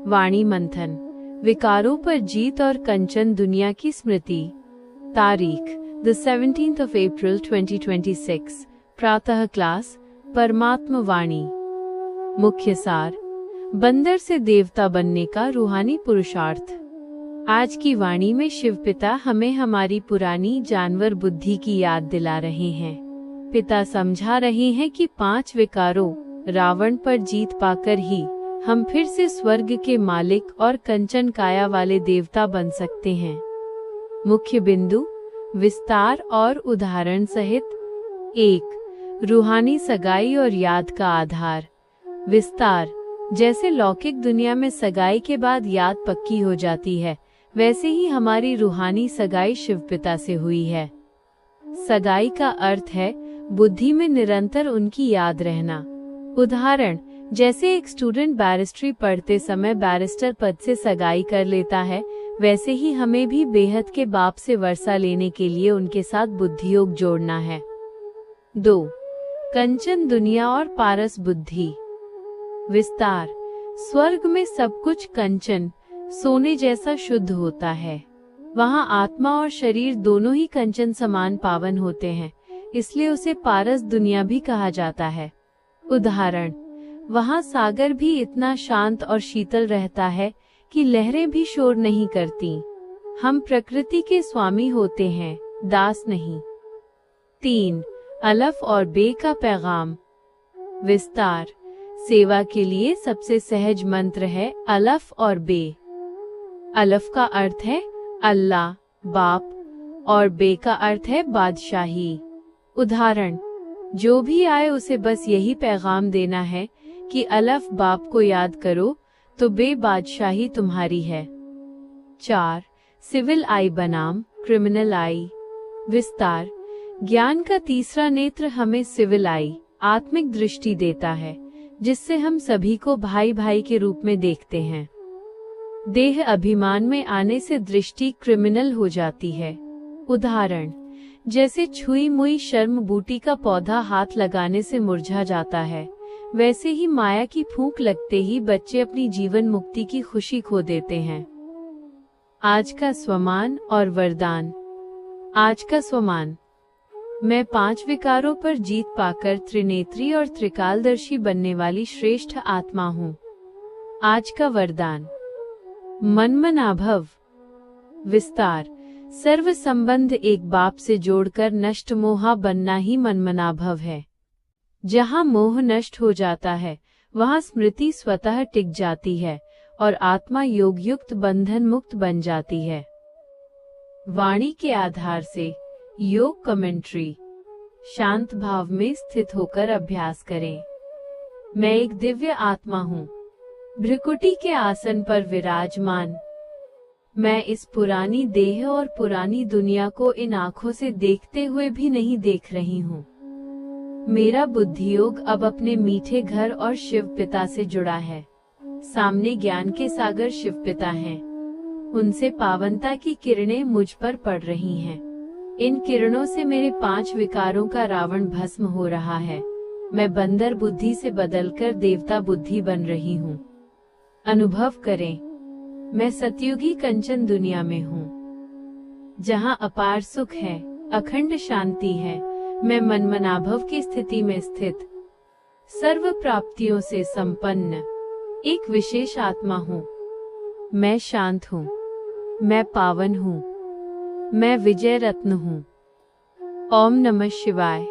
वाणी मंथन, विकारों पर जीत और कंचन दुनिया की स्मृति। तारीख the 17th of April 2026। प्रातः क्लास परमात्म वाणी। मुख्य सार, बंदर से देवता बनने का रूहानी पुरुषार्थ। आज की वाणी में शिव पिता हमें हमारी पुरानी जानवर बुद्धि की याद दिला रहे हैं। पिता समझा रहे हैं कि 5 विकारों रावण पर जीत पाकर ही हम फिर से स्वर्ग के मालिक और कंचन काया वाले देवता बन सकते हैं। मुख्य बिंदु, विस्तार और उदाहरण सहित। 1. रूहानी सगाई और याद का आधार। विस्तार, जैसे लौकिक दुनिया में सगाई के बाद याद पक्की हो जाती है, वैसे ही हमारी रूहानी सगाई शिव पिता से हुई है। सगाई का अर्थ है बुद्धि में निरंतर उनकी याद रहना। उदाहरण, जैसे एक स्टूडेंट बैरिस्ट्री पढ़ते समय बैरिस्टर पद से सगाई कर लेता है, वैसे ही हमें भी बेहद के बाप से वर्षा लेने के लिए उनके साथ बुद्धि योग जोड़ना है। 2. कंचन दुनिया और पारस बुद्धि। विस्तार, स्वर्ग में सब कुछ कंचन सोने जैसा शुद्ध होता है। वहाँ आत्मा और शरीर दोनों ही कंचन समान पावन होते हैं, इसलिए उसे पारस दुनिया भी कहा जाता है। उदाहरण, वहाँ सागर भी इतना शांत और शीतल रहता है कि लहरें भी शोर नहीं करती। हम प्रकृति के स्वामी होते हैं, दास नहीं। 3. अलफ और बे का पैगाम। विस्तार, सेवा के लिए सबसे सहज मंत्र है अलफ और बे। अलफ का अर्थ है अल्लाह, बाप, और बे का अर्थ है बादशाही। उदाहरण, जो भी आए उसे बस यही पैगाम देना है कि अलफ बाप को याद करो तो बे बादशाही तुम्हारी है। 4. सिविल आई बनाम क्रिमिनल आई। विस्तार, ज्ञान का तीसरा नेत्र हमें सिविल आई, आत्मिक दृष्टि देता है, जिससे हम सभी को भाई भाई के रूप में देखते हैं। देह अभिमान में आने से दृष्टि क्रिमिनल हो जाती है। उदाहरण, जैसे छुई मुई शर्म बूटी का पौधा हाथ लगाने से मुरझा जाता है, वैसे ही माया की फूंक लगते ही बच्चे अपनी जीवन मुक्ति की खुशी खो देते हैं। आज का स्वमान और वरदान। आज का स्वमान, मैं 5 विकारों पर जीत पाकर त्रिनेत्री और त्रिकालदर्शी बनने वाली श्रेष्ठ आत्मा हूँ। आज का वरदान, मनमनाभव। विस्तार, सर्व संबंध एक बाप से जोड़कर नष्ट मोहा बनना ही मनमनाभव है। जहाँ मोह नष्ट हो जाता है, वहाँ स्मृति स्वतः टिक जाती है और आत्मा योगयुक्त बंधन मुक्त बन जाती है। वाणी के आधार से योग कमेंट्री। शांत भाव में स्थित होकर अभ्यास करें। मैं एक दिव्य आत्मा हूँ, भ्रिकुटी के आसन पर विराजमान। मैं इस पुरानी देह और पुरानी दुनिया को इन आँखों से देखते हुए भी नहीं देख रही हूँ। मेरा बुद्धि योग अब अपने मीठे घर और शिव पिता से जुड़ा है। सामने ज्ञान के सागर शिव पिता हैं। उनसे पावनता की किरणें मुझ पर पड़ रही हैं। इन किरणों से मेरे 5 विकारों का रावण भस्म हो रहा है। मैं बंदर बुद्धि से बदलकर देवता बुद्धि बन रही हूँ। अनुभव करें, मैं सतयुगी कंचन दुनिया में हूँ, जहाँ अपार सुख है, अखंड शांति है। मैं मनमनाभव की स्थिति में स्थित, सर्व प्राप्तियों से संपन्न एक विशेष आत्मा हूँ। मैं शांत हूँ, मैं पावन हूँ, मैं विजय रत्न हूँ। ओम नमः शिवाय।